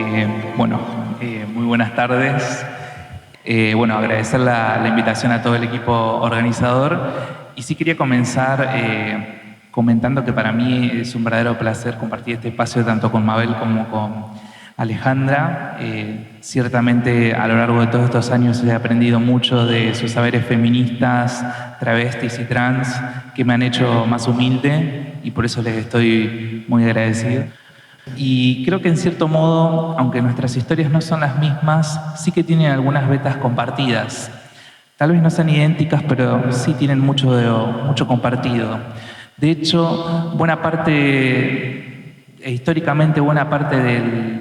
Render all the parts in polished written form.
Muy buenas tardes. Agradecer la invitación a todo el equipo organizador. Y sí quería comenzar comentando que para mí es un verdadero placer compartir este espacio tanto con Mabel como con Alejandra. Ciertamente a lo largo de todos estos años he aprendido mucho de sus saberes feministas, travestis y trans que me han hecho más humilde y por eso les estoy muy agradecido. Y creo que en cierto modo, aunque nuestras historias no son las mismas, sí que tienen algunas vetas compartidas. Tal vez no sean idénticas, pero sí tienen mucho compartido. De hecho, históricamente buena parte del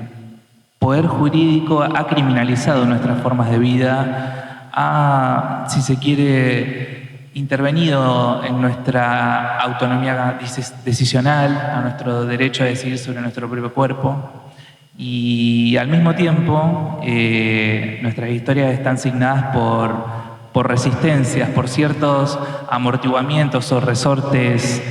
poder jurídico ha criminalizado nuestras formas de vida, ha, si se quiere, intervenido en nuestra autonomía decisional, a nuestro derecho a decidir sobre nuestro propio cuerpo. Y al mismo tiempo, nuestras historias están signadas por resistencias, por ciertos amortiguamientos o resortes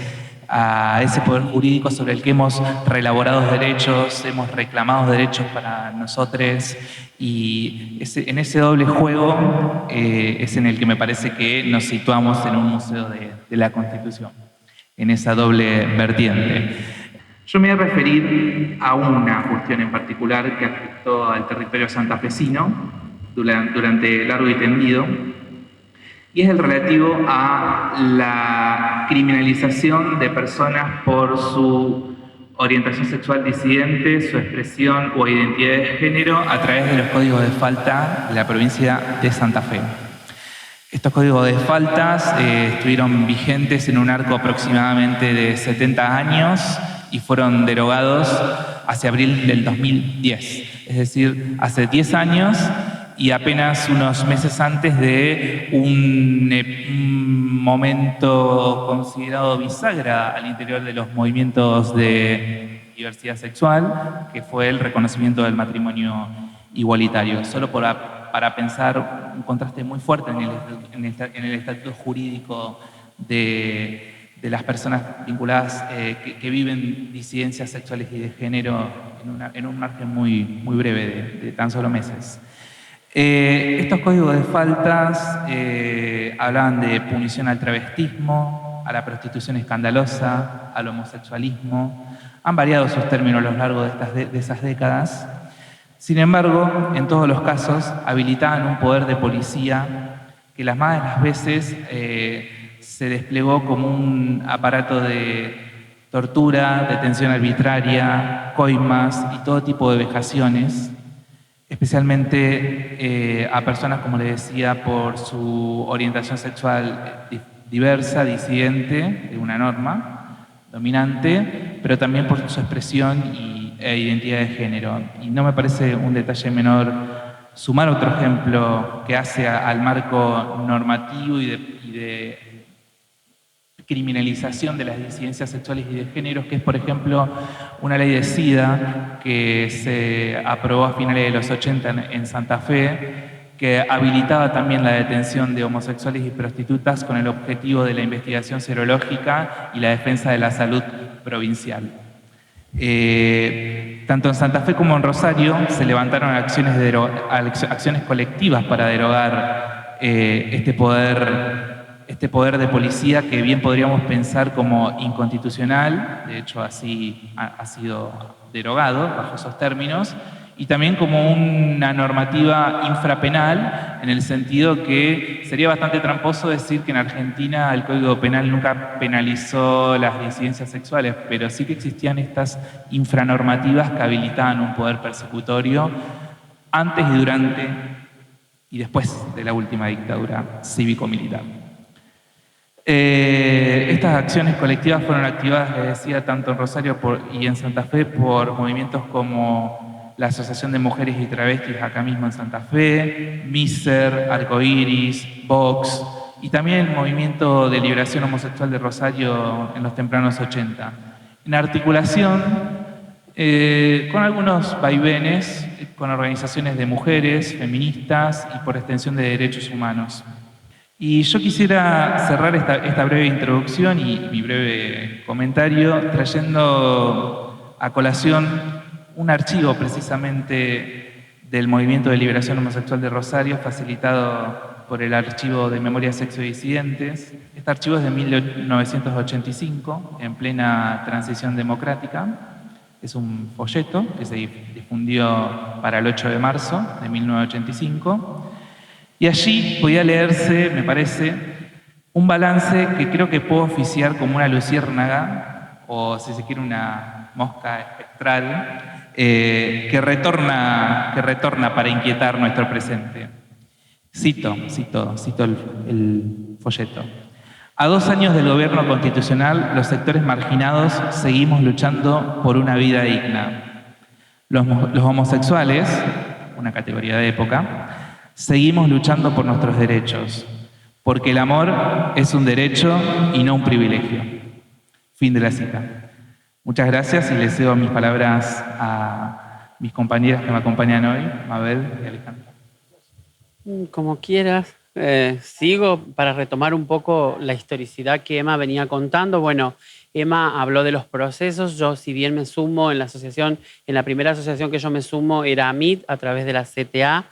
a ese poder jurídico sobre el que hemos reelaborado derechos, hemos reclamado derechos para nosotros, y en ese doble juego es en el que me parece que nos situamos en un museo de la Constitución, en esa doble vertiente. Yo me voy a referir a una cuestión en particular que afectó al territorio santafesino durante largo y tendido, y es el relativo a la criminalización de personas por su orientación sexual disidente, su expresión o identidad de género a través de los códigos de falta de la provincia de Santa Fe. Estos códigos de faltas estuvieron vigentes en un arco aproximadamente de 70 años y fueron derogados hacia abril del 2010, es decir, hace 10 años y apenas unos meses antes de un momento considerado bisagra al interior de los movimientos de diversidad sexual, que fue el reconocimiento del matrimonio igualitario. Solo para pensar un contraste muy fuerte en el estatuto jurídico de las personas vinculadas que viven disidencias sexuales y de género en un margen muy breve de tan solo meses. Estos códigos de faltas hablaban de punición al travestismo, a la prostitución escandalosa, al homosexualismo. Han variado sus términos a lo largo de esas décadas. Sin embargo, en todos los casos habilitaban un poder de policía que las más de las veces se desplegó como un aparato de tortura, detención arbitraria, coimas y todo tipo de vejaciones, especialmente a personas, como les decía, por su orientación sexual diversa, disidente de una norma dominante, pero también por su expresión e identidad de género. Y no me parece un detalle menor sumar otro ejemplo que hace al marco normativo y de criminalización de las disidencias sexuales y de géneros, que es, por ejemplo, una ley de SIDA que se aprobó a finales de los 80 en Santa Fe, que habilitaba también la detención de homosexuales y prostitutas con el objetivo de la investigación serológica y la defensa de la salud provincial. Tanto en Santa Fe como en Rosario se levantaron acciones colectivas para derogar este poder de policía que bien podríamos pensar como inconstitucional, de hecho así ha sido derogado bajo esos términos, y también como una normativa infrapenal, en el sentido que sería bastante tramposo decir que en Argentina el Código Penal nunca penalizó las disidencias sexuales, pero sí que existían estas infranormativas que habilitaban un poder persecutorio antes y durante y después de la última dictadura cívico-militar. Estas acciones colectivas fueron activadas, les decía, tanto en Rosario y en Santa Fe por movimientos como la Asociación de Mujeres y Travestis acá mismo en Santa Fe, Miser, Arcoiris, Vox, y también el Movimiento de Liberación Homosexual de Rosario en los tempranos 80. En articulación con algunos vaivenes, con organizaciones de mujeres, feministas y por extensión de derechos humanos. Y yo quisiera cerrar esta breve introducción y mi breve comentario trayendo a colación un archivo precisamente del Movimiento de Liberación Homosexual de Rosario, facilitado por el Archivo de Memoria Sexo y Disidentes. Este archivo es de 1985, en plena transición democrática. Es un folleto que se difundió para el 8 de marzo de 1985. Y allí podía leerse, me parece, un balance que creo que puedo oficiar como una luciérnaga, o si se quiere una mosca espectral, que retorna para inquietar nuestro presente. Cito el folleto. A 2 años del gobierno constitucional, los sectores marginados seguimos luchando por una vida digna. Los homosexuales, una categoría de época, seguimos luchando por nuestros derechos, porque el amor es un derecho y no un privilegio. Fin de la cita. Muchas gracias y les cedo mis palabras a mis compañeras que me acompañan hoy, Mabel y Alejandra. Como quieras. Sigo para retomar un poco la historicidad que Emma venía contando. Bueno, Emma habló de los procesos. Yo, si bien me sumo en la asociación, en la primera asociación que yo me sumo era AMIT, a través de la CTA.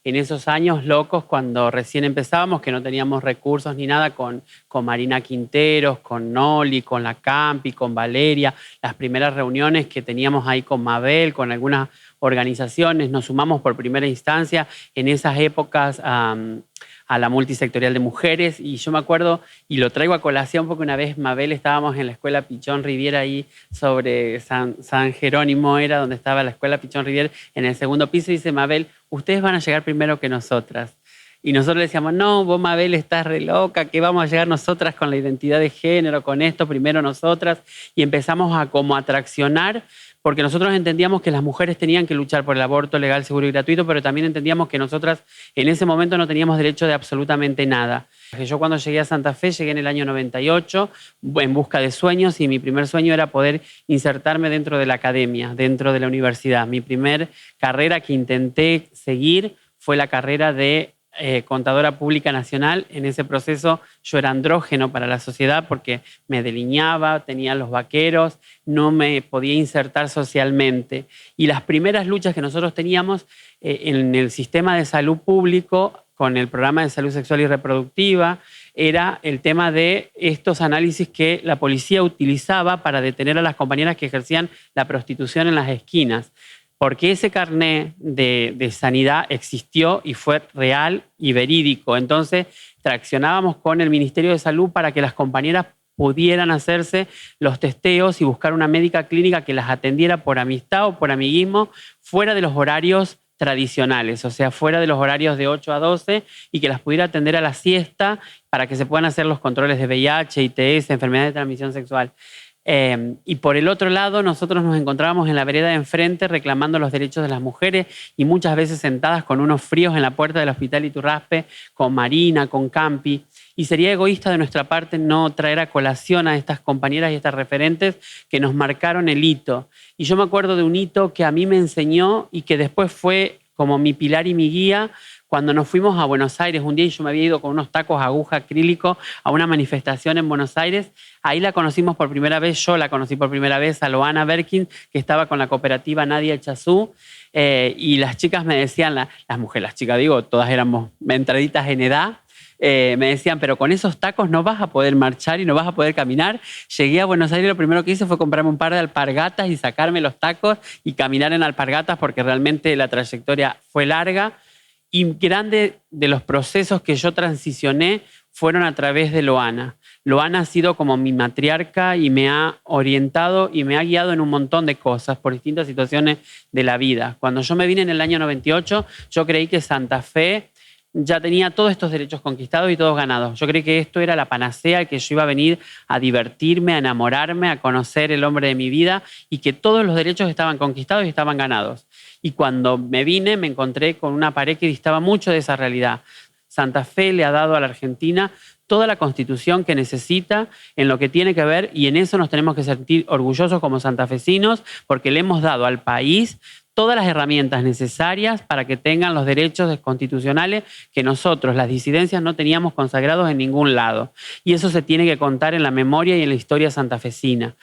En esos años locos, cuando recién empezábamos, que no teníamos recursos ni nada, con Marina Quinteros, con Noli, con la Campi, con Valeria, las primeras reuniones que teníamos ahí con Mabel, con algunas organizaciones, nos sumamos por primera instancia en esas épocas a la multisectorial de mujeres, y yo me acuerdo, y lo traigo a colación porque una vez Mabel estábamos en la escuela Pichón Riviera ahí sobre San Jerónimo, era donde estaba la escuela Pichón Riviera, en el segundo piso, y dice Mabel, ustedes van a llegar primero que nosotras. Y nosotros le decíamos, no, vos Mabel estás re loca, que vamos a llegar nosotras con la identidad de género, con esto, primero nosotras, y empezamos a como a traccionar, porque nosotros entendíamos que las mujeres tenían que luchar por el aborto legal, seguro y gratuito, pero también entendíamos que nosotras en ese momento no teníamos derecho de absolutamente nada. Yo cuando llegué a Santa Fe, llegué en el año 98 en busca de sueños, y mi primer sueño era poder insertarme dentro de la academia, dentro de la universidad. Mi primer carrera que intenté seguir fue la carrera de contadora pública nacional. En ese proceso yo era andrógeno para la sociedad porque me delineaba, tenía los vaqueros, no me podía insertar socialmente. Y las primeras luchas que nosotros teníamos en el sistema de salud público, con el programa de salud sexual y reproductiva, era el tema de estos análisis que la policía utilizaba para detener a las compañeras que ejercían la prostitución en las esquinas. Porque ese carné de sanidad existió y fue real y verídico. Entonces, traccionábamos con el Ministerio de Salud para que las compañeras pudieran hacerse los testeos y buscar una médica clínica que las atendiera por amistad o por amiguismo fuera de los horarios tradicionales, o sea, fuera de los horarios de 8 a 12, y que las pudiera atender a la siesta para que se puedan hacer los controles de VIH, ITS, enfermedades de transmisión sexual. Y por el otro lado, nosotros nos encontrábamos en la vereda de enfrente reclamando los derechos de las mujeres, y muchas veces sentadas con unos fríos en la puerta del Hospital Iturraspe, con Marina, con Campi. Y sería egoísta de nuestra parte no traer a colación a estas compañeras y estas referentes que nos marcaron el hito. Y yo me acuerdo de un hito que a mí me enseñó y que después fue como mi pilar y mi guía. Cuando nos fuimos a Buenos Aires un día, y yo me había ido con unos tacos aguja acrílico a una manifestación en Buenos Aires, ahí la conocimos por primera vez, yo la conocí por primera vez a Loana Berkin, que estaba con la cooperativa Nadia Echazú, y las chicas me decían, las mujeres, las chicas digo, todas éramos entraditas en edad, me decían, pero con esos tacos no vas a poder marchar y no vas a poder caminar. Llegué a Buenos Aires y lo primero que hice fue comprarme un par de alpargatas y sacarme los tacos y caminar en alpargatas, porque realmente la trayectoria fue larga. Y grande de los procesos que yo transicioné fueron a través de Loana. Loana ha sido como mi matriarca y me ha orientado y me ha guiado en un montón de cosas por distintas situaciones de la vida. Cuando yo me vine en el año 98, yo creí que Santa Fe ya tenía todos estos derechos conquistados y todos ganados. Yo creí que esto era la panacea, que yo iba a venir a divertirme, a enamorarme, a conocer el hombre de mi vida, y que todos los derechos estaban conquistados y estaban ganados. Y cuando me vine me encontré con una pared que distaba mucho de esa realidad. Santa Fe le ha dado a la Argentina toda la constitución que necesita en lo que tiene que ver, y en eso nos tenemos que sentir orgullosos como santafesinos, porque le hemos dado al país todas las herramientas necesarias para que tengan los derechos constitucionales que nosotros, las disidencias, no teníamos consagrados en ningún lado. Y eso se tiene que contar en la memoria y en la historia santafesina.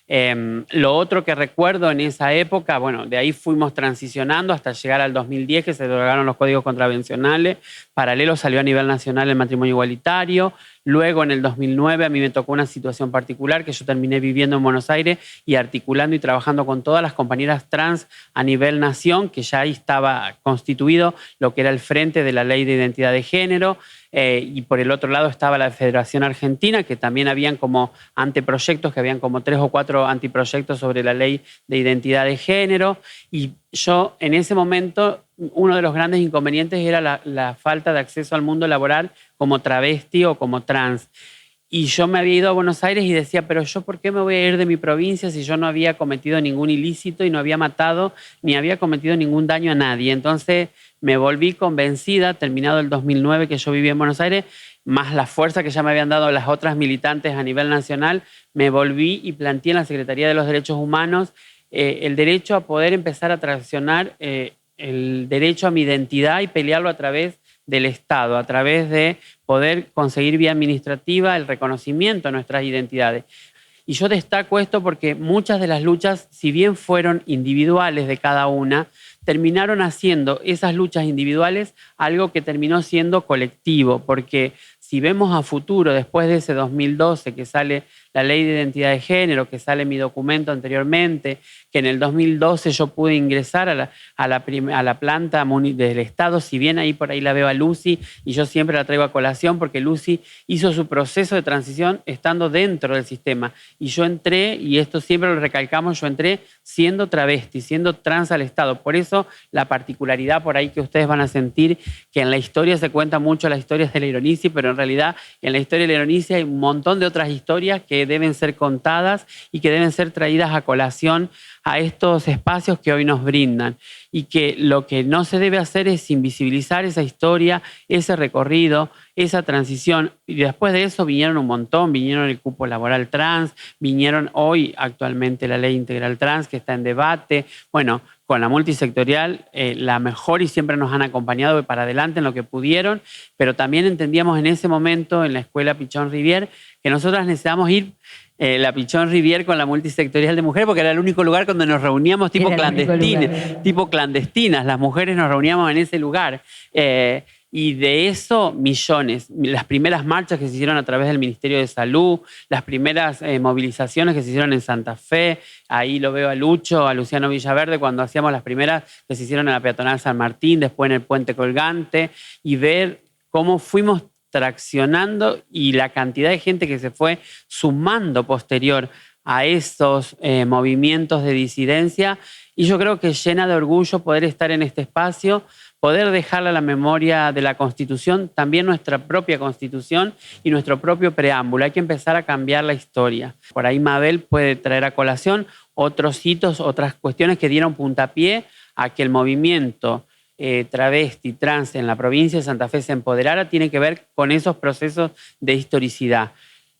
Lo otro que recuerdo en esa época, bueno, de ahí fuimos transicionando hasta llegar al 2010, que se derogaron los códigos contravencionales. Paralelo salió a nivel nacional el matrimonio igualitario. Luego, en el 2009, a mí me tocó una situación particular que yo terminé viviendo en Buenos Aires y articulando y trabajando con todas las compañeras trans a nivel nación, que ya ahí estaba constituido lo que era el Frente de la Ley de Identidad de Género. Y por el otro lado estaba la Federación Argentina, que también habían como anteproyectos, que habían como 3 o 4 antiproyectos sobre la ley de identidad de género. Y yo, en ese momento, uno de los grandes inconvenientes era la falta de acceso al mundo laboral como travesti o como trans. Y yo me había ido a Buenos Aires y decía, pero yo ¿por qué me voy a ir de mi provincia si yo no había cometido ningún ilícito y no había matado ni había cometido ningún daño a nadie? Entonces me volví convencida, terminado el 2009 que yo vivía en Buenos Aires, más la fuerza que ya me habían dado las otras militantes a nivel nacional, me volví y planteé en la Secretaría de los Derechos Humanos el derecho a poder empezar a traccionar el derecho a mi identidad y pelearlo a través del Estado, a través de poder conseguir vía administrativa el reconocimiento de nuestras identidades. Y yo destaco esto porque muchas de las luchas, si bien fueron individuales de cada una, terminaron haciendo esas luchas individuales algo que terminó siendo colectivo, porque si vemos a futuro, después de ese 2012 que sale la Ley de Identidad de Género, que sale mi documento anteriormente, que en el 2012 yo pude ingresar a la planta del Estado, si bien ahí por ahí la veo a Lucy, y yo siempre la traigo a colación porque Lucy hizo su proceso de transición estando dentro del sistema. Y yo entré, y esto siempre lo recalcamos, yo entré siendo travesti, siendo trans al Estado. Por eso la particularidad por ahí que ustedes van a sentir, que en la historia se cuenta mucho la historia de la Ironici, pero en realidad en la historia de la Ironici hay un montón de otras historias que deben ser contadas y que deben ser traídas a colación a estos espacios que hoy nos brindan. Y que lo que no se debe hacer es invisibilizar esa historia, ese recorrido, esa transición. Y después de eso vinieron un montón, vinieron el cupo laboral trans, vinieron hoy actualmente la ley integral trans que está en debate. Bueno, con la multisectorial, la mejor, y siempre nos han acompañado para adelante en lo que pudieron, pero también entendíamos en ese momento en la escuela Pichón Rivier que nosotras necesitábamos ir la Pichón Rivier con la multisectorial de mujeres, porque era el único lugar donde nos reuníamos tipo clandestinas. Las mujeres nos reuníamos en ese lugar. Y de eso, millones. Las primeras marchas que se hicieron a través del Ministerio de Salud, las primeras movilizaciones que se hicieron en Santa Fe, ahí lo veo a Lucho, a Luciano Villaverde, cuando hacíamos las primeras que se hicieron en la peatonal San Martín, después en el Puente Colgante, y ver cómo fuimos traccionando y la cantidad de gente que se fue sumando posterior a esos movimientos de disidencia. Y yo creo que llena de orgullo poder estar en este espacio, poder dejarle a la memoria de la Constitución también nuestra propia Constitución y nuestro propio preámbulo. Hay que empezar a cambiar la historia. Por ahí Mabel puede traer a colación otros hitos, otras cuestiones que dieron puntapié a que el movimiento travesti, trans en la provincia de Santa Fe se empoderara, tiene que ver con esos procesos de historicidad.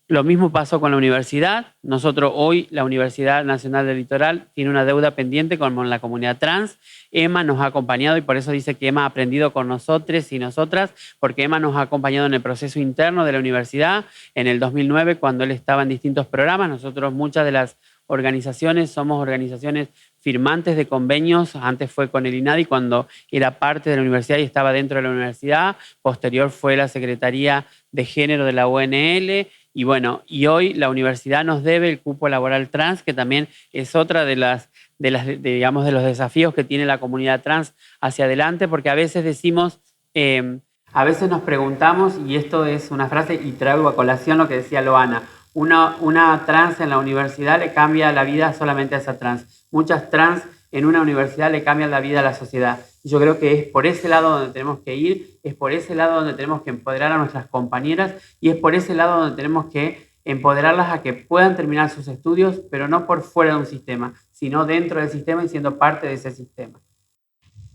Lo mismo pasó con la universidad. Nosotros hoy, la Universidad Nacional del Litoral, tiene una deuda pendiente con la comunidad trans. Emma nos ha acompañado y por eso dice que Emma ha aprendido con nosotros y nosotras, porque Emma nos ha acompañado en el proceso interno de la universidad. En el 2009, cuando él estaba en distintos programas, nosotros muchas de las organizaciones somos organizaciones firmantes de convenios. Antes fue con el INADI cuando era parte de la universidad y estaba dentro de la universidad. Posterior fue la Secretaría de Género de la UNL. Y bueno, y hoy la universidad nos debe el cupo laboral trans, que también es otra de los desafíos que tiene la comunidad trans hacia adelante, porque a veces decimos, a veces nos preguntamos, y esto es una frase y traigo a colación lo que decía Loana, una trans en la universidad le cambia la vida solamente a esa trans. Muchas trans en una universidad le cambian la vida a la sociedad. Yo creo que es por ese lado donde tenemos que ir, es por ese lado donde tenemos que empoderar a nuestras compañeras y es por ese lado donde tenemos que empoderarlas a que puedan terminar sus estudios, pero no por fuera de un sistema, sino dentro del sistema y siendo parte de ese sistema.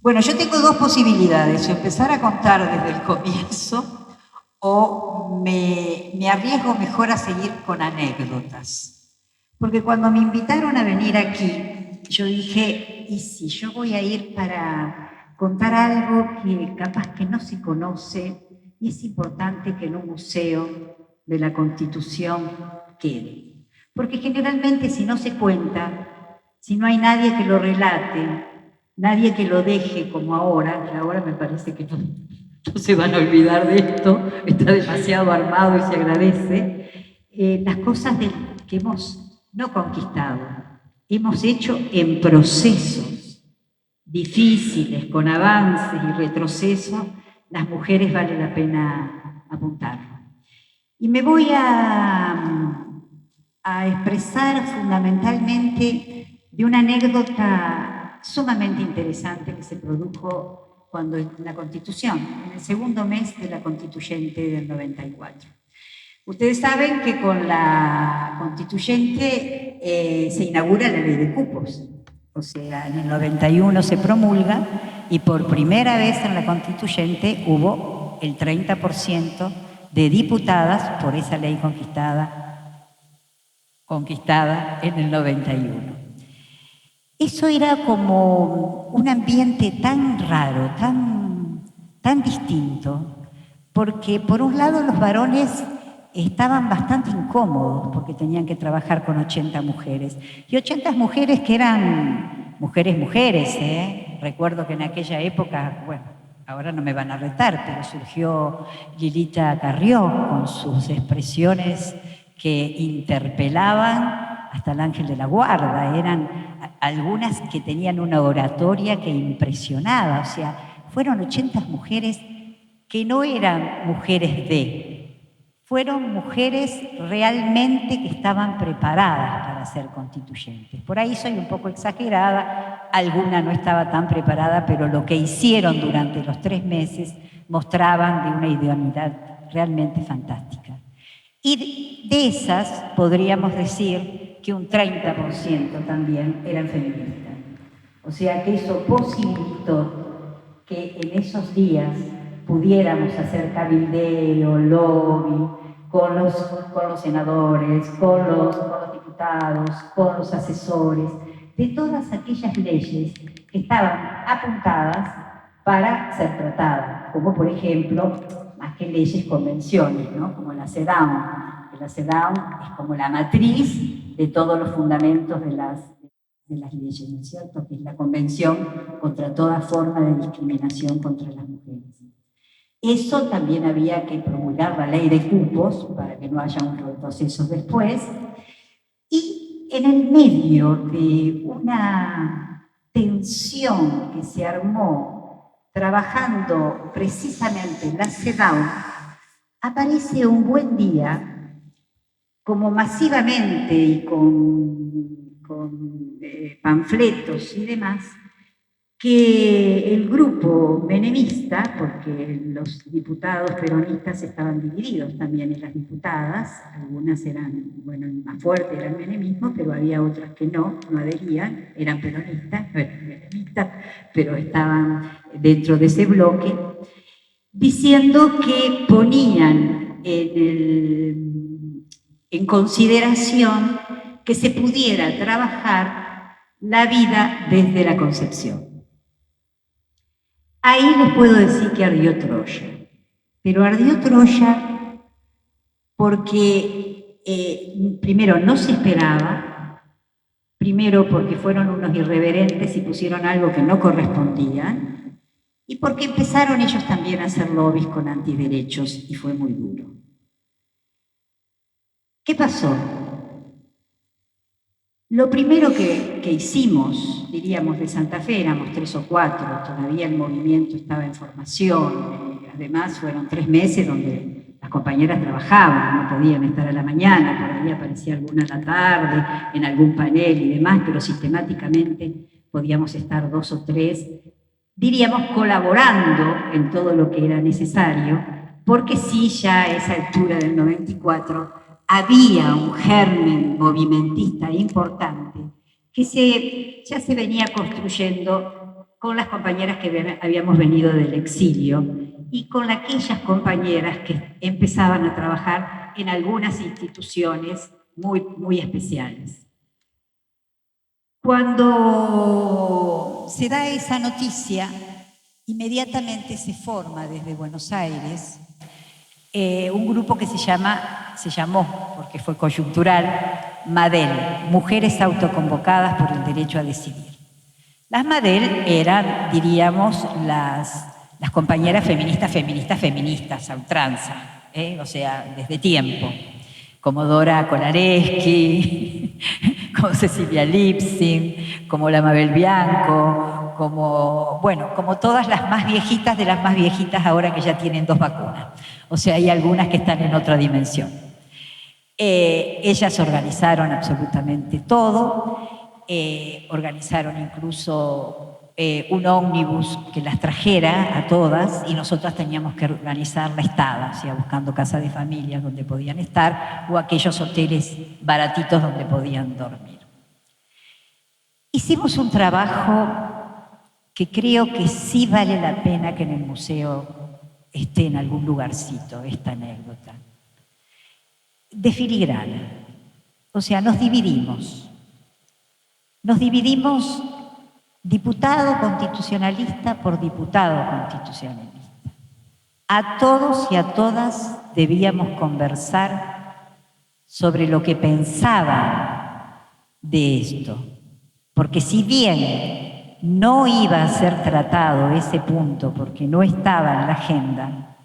Bueno, yo tengo dos posibilidades, empezar a contar desde el comienzo o me arriesgo mejor a seguir con anécdotas. Porque cuando me invitaron a venir aquí, yo dije, ¿y si yo voy a ir para contar algo que capaz que no se conoce y es importante que en un museo de la Constitución quede? Porque generalmente si no se cuenta, si no hay nadie que lo relate, nadie que lo deje como ahora, que ahora me parece que no se van a olvidar de esto, está demasiado armado y se agradece, las cosas que hemos no conquistado, hemos hecho en procesos difíciles, con avances y retrocesos, las mujeres vale la pena apuntarlo. Y me voy a expresar fundamentalmente de una anécdota sumamente interesante que se produjo cuando en la Constitución, en el segundo mes de la Constituyente del 94. Ustedes saben que con la Constituyente se inaugura la ley de cupos. O sea, en el 91 se promulga y por primera vez en la Constituyente hubo el 30% de diputadas por esa ley conquistada en el 91. Eso era como un ambiente tan raro, tan distinto, porque por un lado los varones estaban bastante incómodos porque tenían que trabajar con 80 mujeres. Y 80 mujeres que eran mujeres, ¿eh? Recuerdo que en aquella época, bueno, ahora no me van a retar, pero surgió Lilita Carrió con sus expresiones que interpelaban hasta el ángel de la guarda. Eran algunas que tenían una oratoria que impresionaba. O sea, fueron 80 mujeres que no eran mujeres fueron mujeres realmente que estaban preparadas para ser constituyentes. Por ahí soy un poco exagerada, alguna no estaba tan preparada, pero lo que hicieron durante los 3 meses mostraban de una idoneidad realmente fantástica. Y de esas podríamos decir que un 30% también eran feministas. O sea que eso posibilitó que en esos días pudiéramos hacer cabildeo, lobby, con los senadores, con los diputados, con los asesores, de todas aquellas leyes que estaban apuntadas para ser tratadas, como por ejemplo, más que leyes, convenciones, ¿no? Como la CEDAW. La CEDAW es como la matriz de todos los fundamentos de las leyes, ¿no es cierto? Que es la Convención contra toda forma de discriminación contra las mujeres. Eso también había que promulgar la ley de cupos para que no haya un retroceso después. Y en el medio de una tensión que se armó trabajando precisamente en la CEDAW, aparece un buen día, como masivamente y con panfletos y demás, que el grupo menemista, porque los diputados peronistas estaban divididos también en las diputadas, algunas eran, bueno, más fuerte era el menemismo, pero había otras que no adherían, eran peronistas, menemistas, pero estaban dentro de ese bloque, diciendo que ponían en consideración que se pudiera trabajar la vida desde la concepción. Ahí les puedo decir que ardió Troya, pero ardió Troya porque primero no se esperaba, primero porque fueron unos irreverentes y pusieron algo que no correspondía, y porque empezaron ellos también a hacer lobbies con antiderechos y fue muy duro. ¿Qué pasó? Lo primero que hicimos, diríamos, de Santa Fe, éramos 3 o 4, todavía el movimiento estaba en formación, además fueron 3 meses donde las compañeras trabajaban, no podían estar a la mañana, por ahí aparecía alguna a la tarde, en algún panel y demás, pero sistemáticamente podíamos estar 2 o 3, diríamos, colaborando en todo lo que era necesario, porque sí, ya a esa altura del 94, había un germen movimentista importante que ya se venía construyendo con las compañeras que habíamos venido del exilio y con aquellas compañeras que empezaban a trabajar en algunas instituciones muy, muy especiales. Cuando se da esa noticia, inmediatamente se forma desde Buenos Aires un grupo que se llamó, porque fue coyuntural, MADEL, Mujeres Autoconvocadas por el Derecho a Decidir. Las MADEL eran, diríamos, las compañeras feministas, a ultranza, o sea, desde tiempo, como Dora Kolareski, como Cecilia Lipsing, como la Mabel Bianco, como todas las más viejitas de las más viejitas ahora que ya tienen 2 vacunas. O sea, hay algunas que están en otra dimensión. Ellas organizaron absolutamente todo, organizaron incluso un ómnibus que las trajera a todas y nosotras teníamos que organizar la estada, o sea, buscando casas de familias donde podían estar o aquellos hoteles baratitos donde podían dormir. Hicimos un trabajo que creo que sí vale la pena que en el museo esté en algún lugarcito esta anécdota. De filigrana. O sea, nos dividimos. Nos dividimos diputado constitucionalista por diputado constitucionalista. A todos y a todas debíamos conversar sobre lo que pensaban de esto. Porque si bien no iba a ser tratado ese punto porque no estaba en la agenda,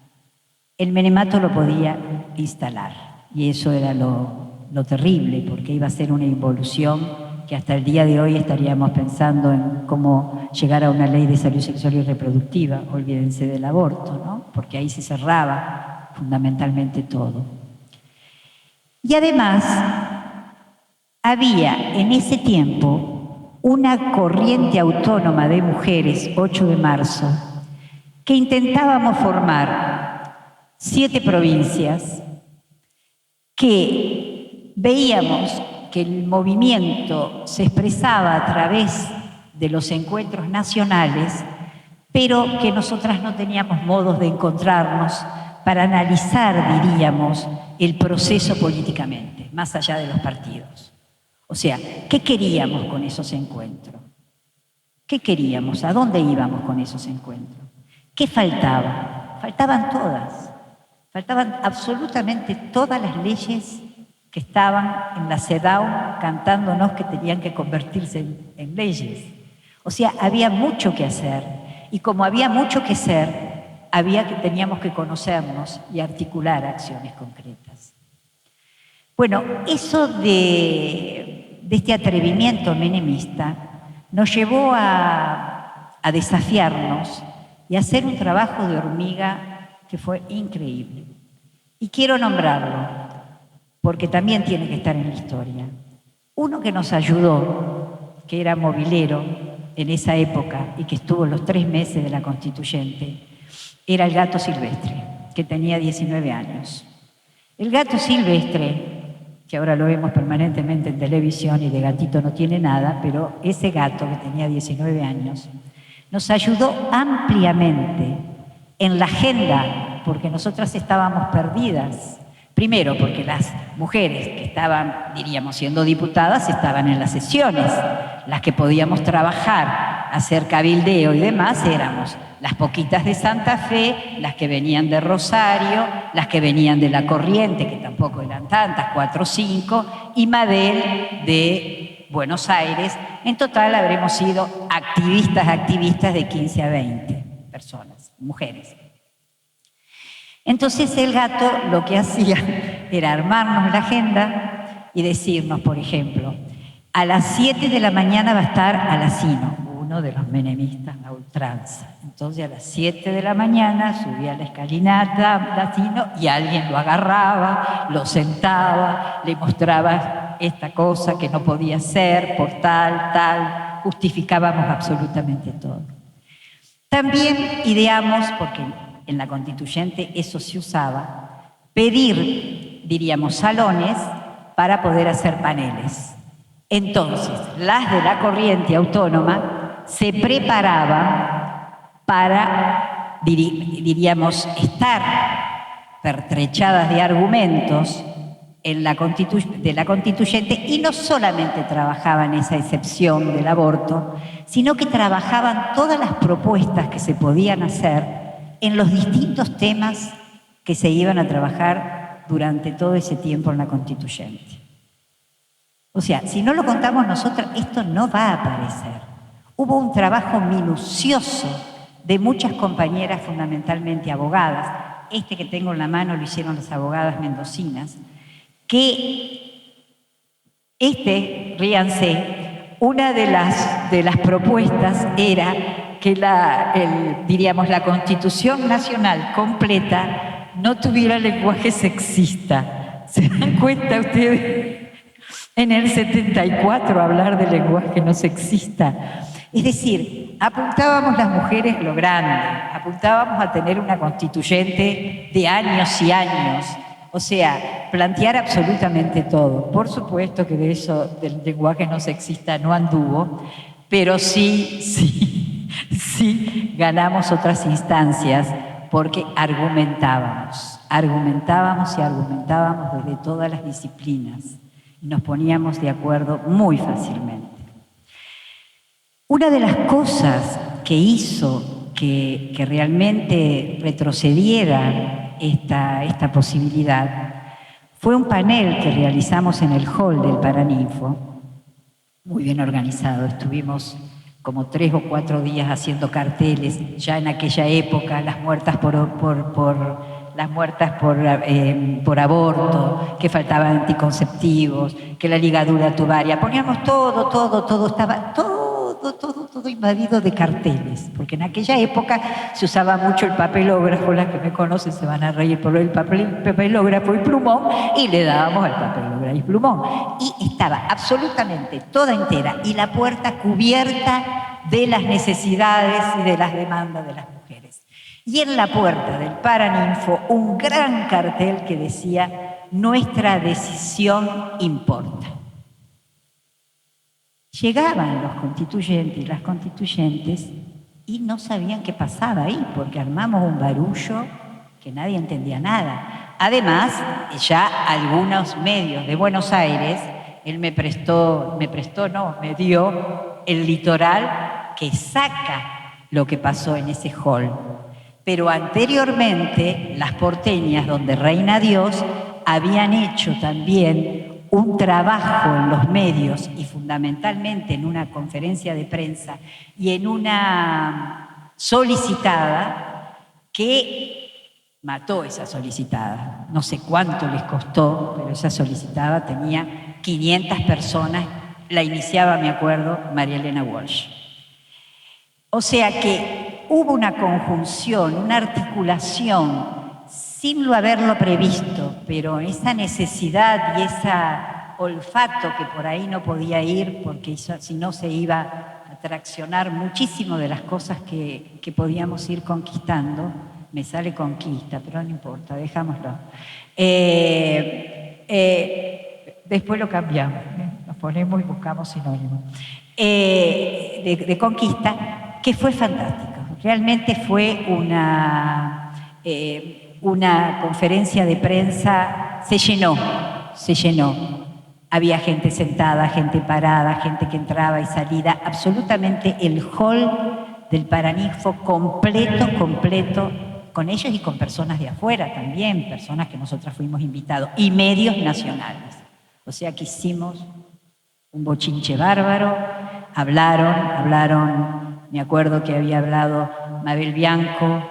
el menemato lo podía instalar. Y eso era lo terrible, porque iba a ser una involución que hasta el día de hoy estaríamos pensando en cómo llegar a una ley de salud sexual y reproductiva. Olvídense del aborto, ¿no? Porque ahí se cerraba fundamentalmente todo. Y además, había en ese tiempo una corriente autónoma de mujeres, 8 de marzo, que intentábamos formar 7 provincias, que veíamos que el movimiento se expresaba a través de los encuentros nacionales, pero que nosotras no teníamos modos de encontrarnos para analizar, diríamos, el proceso políticamente, más allá de los partidos. O sea, ¿qué queríamos con esos encuentros? ¿Qué queríamos? ¿A dónde íbamos con esos encuentros? ¿Qué faltaba? Faltaban todas. Faltaban absolutamente todas las leyes que estaban en la CEDAW cantándonos que tenían que convertirse en leyes. O sea, había mucho que hacer. Y como había mucho que hacer, teníamos que conocernos y articular acciones concretas. Bueno, eso de este atrevimiento menemista nos llevó a desafiarnos y a hacer un trabajo de hormiga que fue increíble. Y quiero nombrarlo, porque también tiene que estar en la historia. Uno que nos ayudó, que era movilero en esa época y que estuvo los 3 meses de la Constituyente, era el Gato Silvestre, que tenía 19 años. El Gato Silvestre, que ahora lo vemos permanentemente en televisión y de gatito no tiene nada, pero ese gato que tenía 19 años nos ayudó ampliamente en la agenda, porque nosotras estábamos perdidas. Primero, porque las mujeres que estaban, diríamos, siendo diputadas, estaban en las sesiones. Las que podíamos trabajar, hacer cabildeo y demás, éramos las poquitas de Santa Fe, las que venían de Rosario, las que venían de La Corriente, que tampoco eran tantas, 4 o 5, y Madel de Buenos Aires. En total habremos sido activistas de 15 a 20 personas, mujeres. Entonces el Gato lo que hacía era armarnos la agenda y decirnos, por ejemplo, a las 7 de la mañana va a estar Alacino, uno de los menemistas a ultranza. Entonces a las 7 de la mañana subía a la escalinata Alacino y alguien lo agarraba, lo sentaba, le mostraba esta cosa que no podía hacer por tal, justificábamos absolutamente todo. También ideamos, porque en la Constituyente eso se usaba, pedir, diríamos, salones para poder hacer paneles. Entonces, las de la corriente autónoma se preparaban para, diríamos, estar pertrechadas de argumentos de la Constituyente, y no solamente trabajaban esa excepción del aborto, sino que trabajaban todas las propuestas que se podían hacer en los distintos temas que se iban a trabajar durante todo ese tiempo en la Constituyente. O sea, si no lo contamos nosotras, esto no va a aparecer. Hubo un trabajo minucioso de muchas compañeras, fundamentalmente abogadas. Este que tengo en la mano lo hicieron las abogadas mendocinas, que ríanse, una de las propuestas era que la Constitución Nacional completa no tuviera lenguaje sexista. ¿Se dan cuenta ustedes? En el 74 hablar de lenguaje no sexista. Es decir, apuntábamos las mujeres lo grande, apuntábamos a tener una constituyente de años y años. O sea, plantear absolutamente todo. Por supuesto que de eso, del lenguaje no sexista, no anduvo, pero sí ganamos otras instancias porque argumentábamos desde todas las disciplinas y nos poníamos de acuerdo muy fácilmente. Una de las cosas que hizo que realmente retrocediera esta posibilidad fue un panel que realizamos en el hall del Paraninfo, muy bien organizado. Estuvimos como 3 o 4 días haciendo carteles, ya en aquella época, las muertas por aborto, que faltaban anticonceptivos, que la ligadura tubaria. Poníamos todo, estaba todo invadido de carteles, porque en aquella época se usaba mucho el papelógrafo. Las que me conocen se van a reír por el papelógrafo y plumón, y le dábamos al papelógrafo y plumón. Y estaba absolutamente toda entera, y la puerta cubierta de las necesidades y de las demandas de las mujeres. Y en la puerta del Paraninfo un gran cartel que decía: nuestra decisión importa. Llegaban los constituyentes y las constituyentes y no sabían qué pasaba ahí, porque armamos un barullo que nadie entendía nada. Además, ya algunos medios de Buenos Aires, él me dio el litoral que saca lo que pasó en ese hall. Pero anteriormente, las porteñas, donde reina Dios, habían hecho también un trabajo en los medios y fundamentalmente en una conferencia de prensa y en una solicitada que mató esa solicitada. No sé cuánto les costó, pero esa solicitada tenía 500 personas, la iniciaba, me acuerdo, María Elena Walsh. O sea que hubo una conjunción, una articulación, sin haberlo previsto, pero esa necesidad y ese olfato que por ahí no podía ir, porque si no se iba a traccionar muchísimo de las cosas que podíamos ir conquistando. Me sale conquista, pero no importa, dejámoslo. Después lo cambiamos, nos ponemos y buscamos sinónimos. De conquista, que fue fantástico. Realmente fue una conferencia de prensa, se llenó. Había gente sentada, gente parada, gente que entraba y salía. Absolutamente el hall del Paraninfo completo, con ellos y con personas de afuera también, personas que nosotras fuimos invitados, y medios nacionales. O sea que hicimos un bochinche bárbaro, hablaron, me acuerdo que había hablado Mabel Bianco,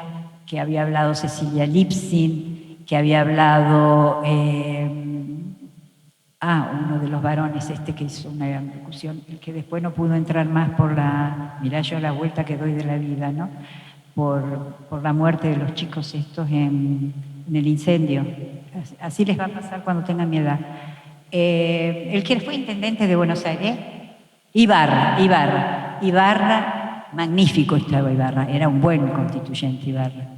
que había hablado Cecilia Lipsin, que había hablado uno de los varones que hizo una gran discusión, el que después no pudo entrar más mirá yo la vuelta que doy de la vida, ¿no? Por la muerte de los chicos estos en el incendio. Así les va a pasar cuando tengan mi edad. El que fue intendente de Buenos Aires, Ibarra, magnífico estaba Ibarra, era un buen constituyente Ibarra.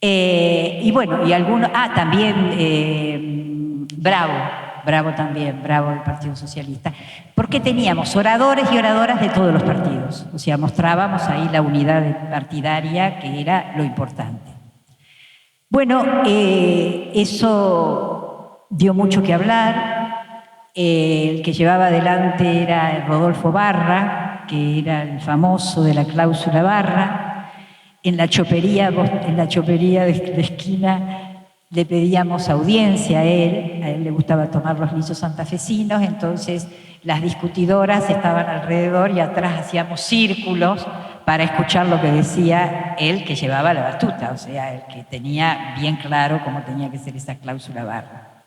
Y bueno, y algunos, también Bravo también, Bravo del Partido Socialista, porque teníamos oradores y oradoras de todos los partidos, o sea, mostrábamos ahí la unidad partidaria, que era lo importante. Bueno, eso dio mucho que hablar. El que llevaba adelante era Rodolfo Barra, que era el famoso de la cláusula Barra. En la chopería de esquina le pedíamos audiencia a él le gustaba tomar los lisos santafesinos, entonces las discutidoras estaban alrededor y atrás hacíamos círculos para escuchar lo que decía él, que llevaba la batuta, o sea, el que tenía bien claro cómo tenía que ser esa cláusula barra.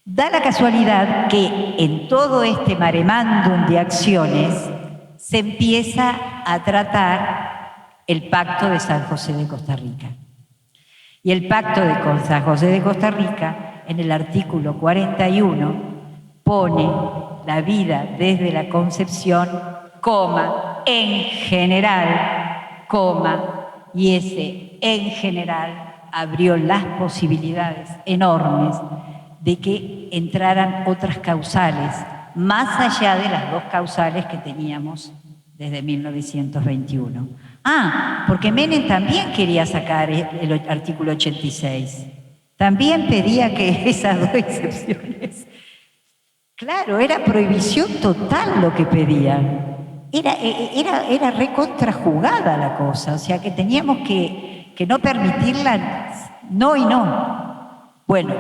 Da la casualidad que en todo este maremándum de acciones se empieza a tratar el Pacto de San José de Costa Rica. Y el Pacto de San José de Costa Rica, en el artículo 41, pone la vida desde la concepción, coma, en general, coma, y ese en general abrió las posibilidades enormes de que entraran otras causales, más allá de las dos causales que teníamos desde 1921. Porque Menem también quería sacar el artículo 86. También pedía que esas dos excepciones. Claro, era prohibición total lo que pedían. Era recontrajugada la cosa, o sea que teníamos que no permitirla, no y no. Bueno,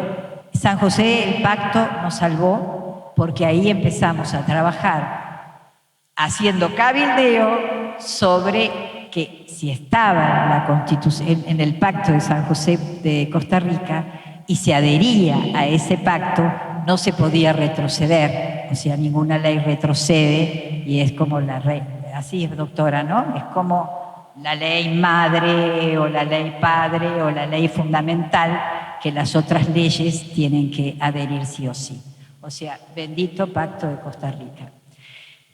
San José, el pacto nos salvó porque ahí empezamos a trabajar haciendo cabildeo sobre que si estaba en la Constitución, en el Pacto de San José de Costa Rica y se adhería a ese pacto, no se podía retroceder, o sea, ninguna ley retrocede y es como la ley, así es, doctora, ¿no? Es como la ley madre o la ley padre o la ley fundamental que las otras leyes tienen que adherir sí o sí. O sea, bendito Pacto de Costa Rica.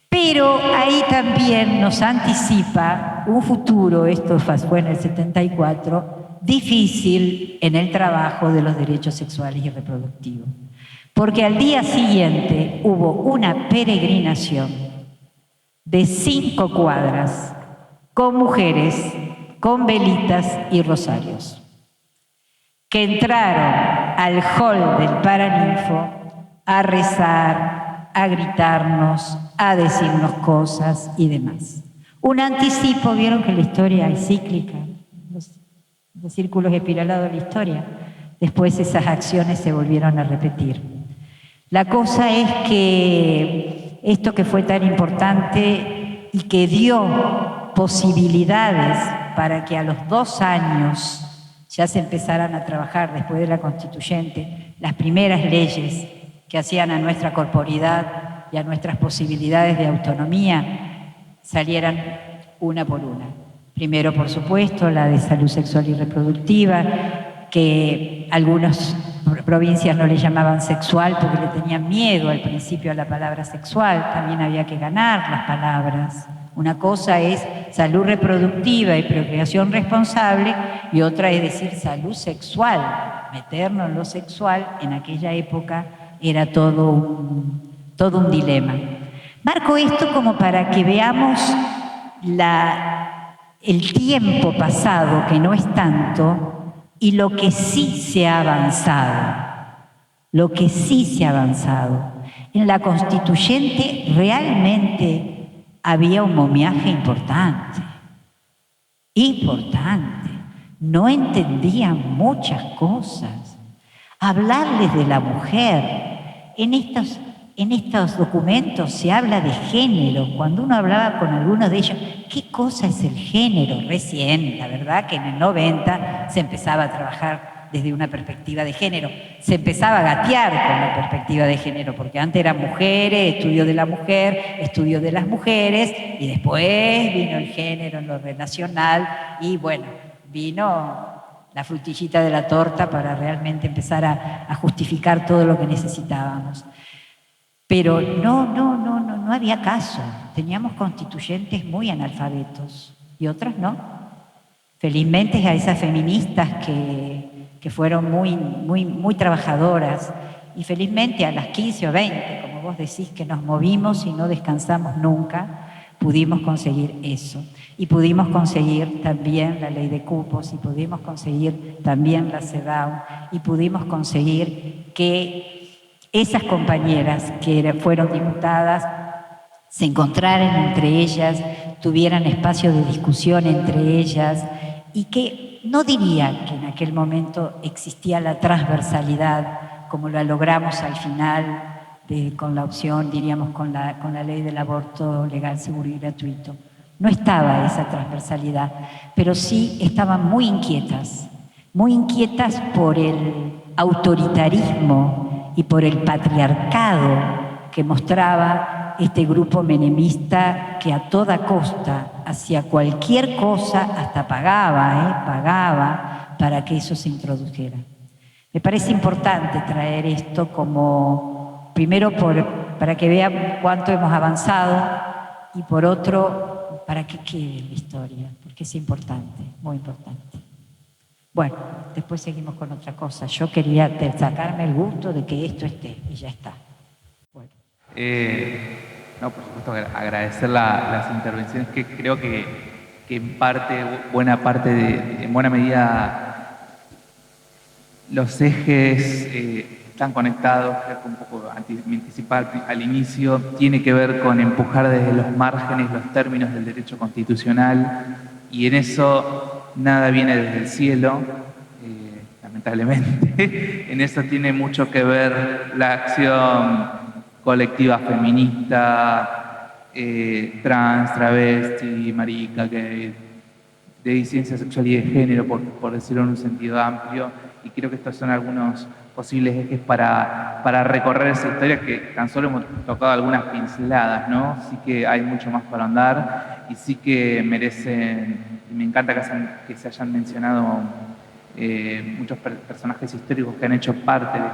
Pero ahí también nos anticipa un futuro, esto fue en el 74, difícil en el trabajo de los derechos sexuales y reproductivos. Porque al día siguiente hubo una peregrinación de 5 cuadras con mujeres, con velitas y rosarios, que entraron al hall del Paraninfo a rezar, a gritarnos, a decirnos cosas y demás. Un anticipo, vieron que la historia es cíclica, los círculos espiralados de la historia. Después esas acciones se volvieron a repetir. La cosa es que esto que fue tan importante y que dio posibilidades para que a los 2 años ya se empezaran a trabajar después de la constituyente las primeras leyes que hacían a nuestra corporidad y a nuestras posibilidades de autonomía, salieran una por una. Primero, por supuesto, la de salud sexual y reproductiva, que algunas provincias no le llamaban sexual porque le tenían miedo al principio a la palabra sexual, también había que ganar las palabras. Una cosa es salud reproductiva y procreación responsable y otra es decir salud sexual. Meternos en lo sexual en aquella época era todo un dilema. Marco esto como para que veamos el tiempo pasado, que no es tanto, y lo que sí se ha avanzado. Lo que sí se ha avanzado. En la constituyente realmente había un momiaje importante. Importante. No entendían muchas cosas. Hablarles de la mujer. En estos documentos se habla de género. Cuando uno hablaba con algunos de ellos, ¿qué cosa es el género? Recién, la verdad que en el 90 se empezaba a trabajar desde una perspectiva de género. Se empezaba a gatear con la perspectiva de género, porque antes eran mujeres, estudio de la mujer, estudio de las mujeres, y después vino el género en lo relacional, y bueno, vino la frutillita de la torta para realmente empezar a justificar todo lo que necesitábamos. Pero no había caso. Teníamos constituyentes muy analfabetos y otras no. Felizmente a esas feministas que fueron muy trabajadoras y felizmente a las 15 o 20, como vos decís, que nos movimos y no descansamos nunca, pudimos conseguir eso. Y pudimos conseguir también la ley de cupos y pudimos conseguir también la CEDAW y pudimos conseguir que esas compañeras que fueron diputadas se encontraran entre ellas, tuvieran espacio de discusión entre ellas y que no diría que en aquel momento existía la transversalidad como la logramos al final con la opción, diríamos, con la ley del aborto legal, seguro y gratuito. No estaba esa transversalidad, pero sí estaban muy inquietas por el autoritarismo y por el patriarcado que mostraba este grupo menemista, que a toda costa hacía cualquier cosa, hasta pagaba para que eso se introdujera. Me parece importante traer esto como, primero para que vean cuánto hemos avanzado y por otro, para que quede la historia, porque es importante, muy importante. Bueno, después seguimos con otra cosa. Yo quería sacarme el gusto de que esto esté y ya está. Bueno. No, por supuesto, agradecer las intervenciones, que creo que en buena medida, los ejes están conectados. Creo que un poco me anticipaba al inicio, tiene que ver con empujar desde los márgenes los términos del derecho constitucional, y en eso nada viene desde el cielo, lamentablemente. En eso tiene mucho que ver la acción colectiva feminista, trans, travesti, marica, gay, de disidencia sexual y de género, por decirlo en un sentido amplio. Y creo que estos son algunos posibles ejes para recorrer esa historia, que tan solo hemos tocado algunas pinceladas, ¿no? Sí que hay mucho más para andar, y sí que merecen, y me encanta que se hayan mencionado muchos personajes históricos que han hecho parte de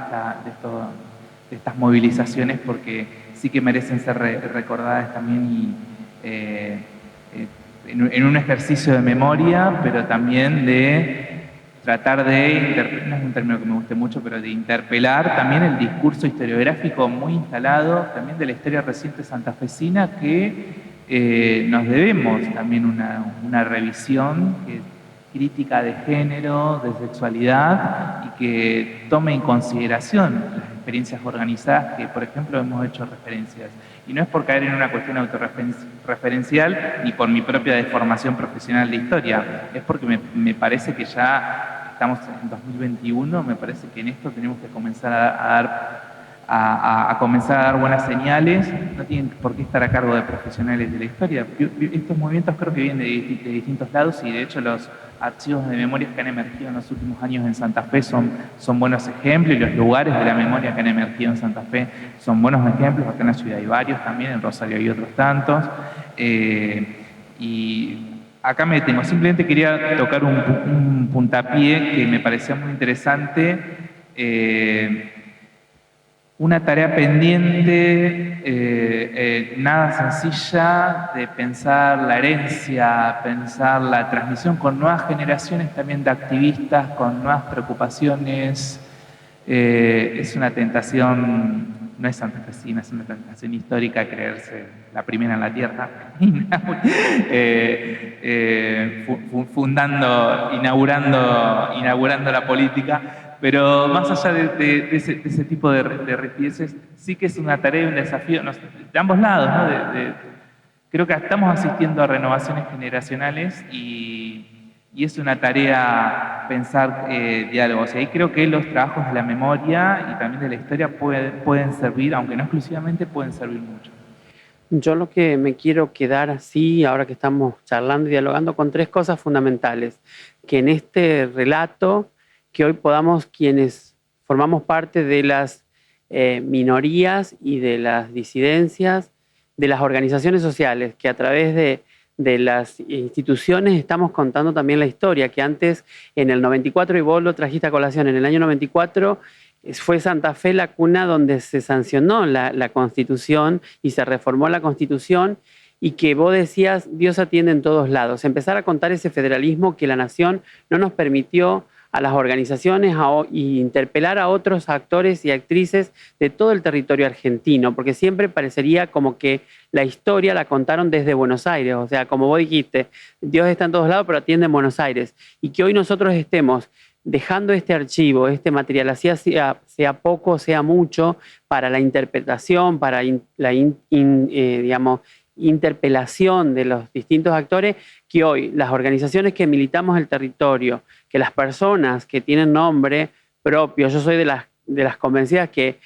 estas movilizaciones, porque sí que merecen ser recordadas también, y en un ejercicio de memoria, pero también de tratar de, no es un término que me guste mucho, pero de interpelar también el discurso historiográfico muy instalado también de la historia reciente santafesina, que nos debemos también una revisión crítica de género, de sexualidad, y que tome en consideración las experiencias organizadas que, por ejemplo, hemos hecho referencias. Y no es por caer en una cuestión autorreferencial ni por mi propia deformación profesional de historia, es porque me parece que ya estamos en 2021, me parece que en esto tenemos que comenzar a comenzar a dar buenas señales. No tienen por qué estar a cargo de profesionales de la historia. Estos movimientos creo que vienen de distintos lados, y de hecho los archivos de memorias que han emergido en los últimos años en Santa Fe son buenos ejemplos, y los lugares de la memoria que han emergido en Santa Fe son buenos ejemplos. Acá en la ciudad hay varios también, en Rosario hay otros tantos. Y acá me detengo. Simplemente quería tocar un puntapié que me parecía muy interesante. Una tarea pendiente, nada sencilla, de pensar la herencia, pensar la transmisión con nuevas generaciones también de activistas, con nuevas preocupaciones. Es una tentación, no es santafesina, es una tentación histórica creerse la primera en la tierra, inaugurando la política. Pero más allá de ese tipo de ripideces, sí que es una tarea y un desafío de ambos lados, ¿no? Creo que estamos asistiendo a renovaciones generacionales, y es una tarea pensar diálogos. Y ahí creo que los trabajos de la memoria y también de la historia pueden servir, aunque no exclusivamente, pueden servir mucho. Yo lo que me quiero quedar así, ahora que estamos charlando y dialogando, con tres cosas fundamentales. Que en este relato, que hoy podamos, quienes formamos parte de las minorías y de las disidencias, de las organizaciones sociales, que a través de las instituciones estamos contando también la historia, que antes, en el 94, y vos lo trajiste a colación, en el año 94, fue Santa Fe la cuna donde se sancionó la Constitución y se reformó la Constitución, y que vos decías, Dios atiende en todos lados. Empezar a contar ese federalismo que la nación no nos permitió a las organizaciones y interpelar a otros actores y actrices de todo el territorio argentino, porque siempre parecería como que la historia la contaron desde Buenos Aires, o sea, como vos dijiste, Dios está en todos lados, pero atiende en Buenos Aires, y que hoy nosotros estemos dejando este archivo, este material, así sea poco, sea mucho, para la interpretación, para digamos, interpelación de los distintos actores que hoy las organizaciones que militamos el territorio, que las personas que tienen nombre propio, yo soy de las convencidas que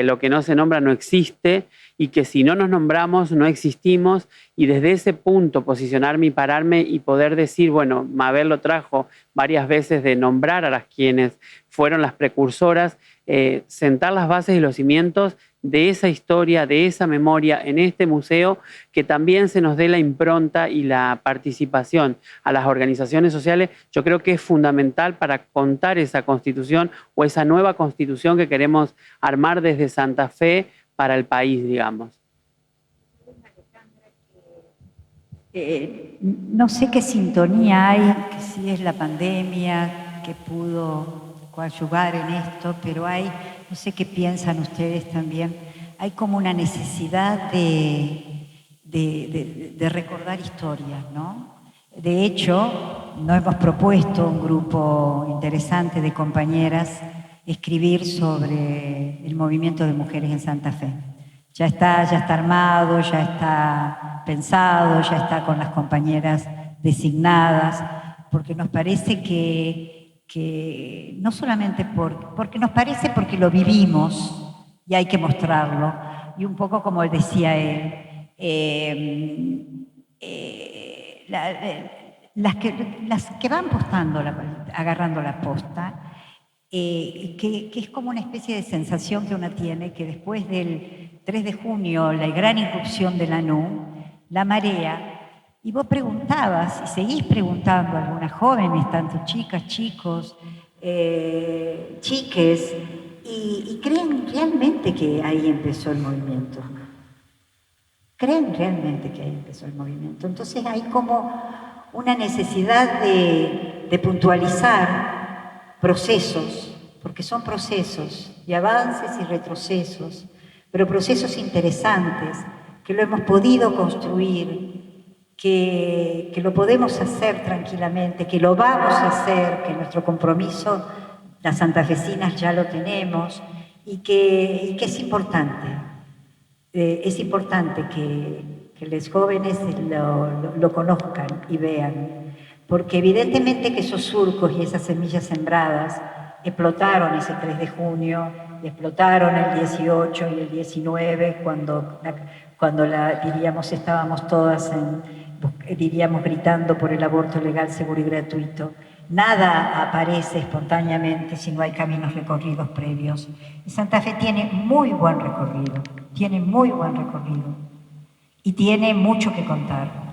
lo que no se nombra no existe y que si no nos nombramos no existimos, y desde ese punto posicionarme y pararme y poder decir, bueno, Mabel lo trajo varias veces de nombrar a las quienes fueron las precursoras, sentar las bases y los cimientos de esa historia, de esa memoria en este museo, que también se nos dé la impronta y la participación a las organizaciones sociales, yo creo que es fundamental para contar esa constitución o esa nueva constitución que queremos armar desde Santa Fe para el país, digamos. No sé qué sintonía hay, que si es la pandemia que pudo coadyuvar en esto, pero hay, no sé qué piensan ustedes también, hay como una necesidad de recordar historias, ¿no? De hecho, nos hemos propuesto un grupo interesante de compañeras escribir sobre el movimiento de mujeres en Santa Fe. Ya está armado, ya está pensado, ya está con las compañeras designadas, porque nos parece que no solamente porque nos parece porque lo vivimos y hay que mostrarlo, y un poco como decía él, las que van agarrando la posta, que es como una especie de sensación que uno tiene que después del 3 de junio, la gran irrupción de la NU, la marea, y vos preguntabas, y seguís preguntando a algunas jóvenes, tanto chicas, chicos, chiques, y creen realmente que ahí empezó el movimiento. Creen realmente que ahí empezó el movimiento. Entonces hay como una necesidad de puntualizar procesos, porque son procesos de avances y retrocesos, pero procesos interesantes, que lo hemos podido construir, que lo podemos hacer tranquilamente, que lo vamos a hacer, que nuestro compromiso, las santafesinas ya lo tenemos, y que es importante. Es importante que los jóvenes lo conozcan y vean, porque evidentemente que esos surcos y esas semillas sembradas explotaron ese 3 de junio, explotaron el 18 y el 19, cuando diríamos, estábamos todas diríamos, gritando por el aborto legal, seguro y gratuito. Nada aparece espontáneamente si no hay caminos recorridos previos. Y Santa Fe tiene muy buen recorrido, y tiene mucho que contar.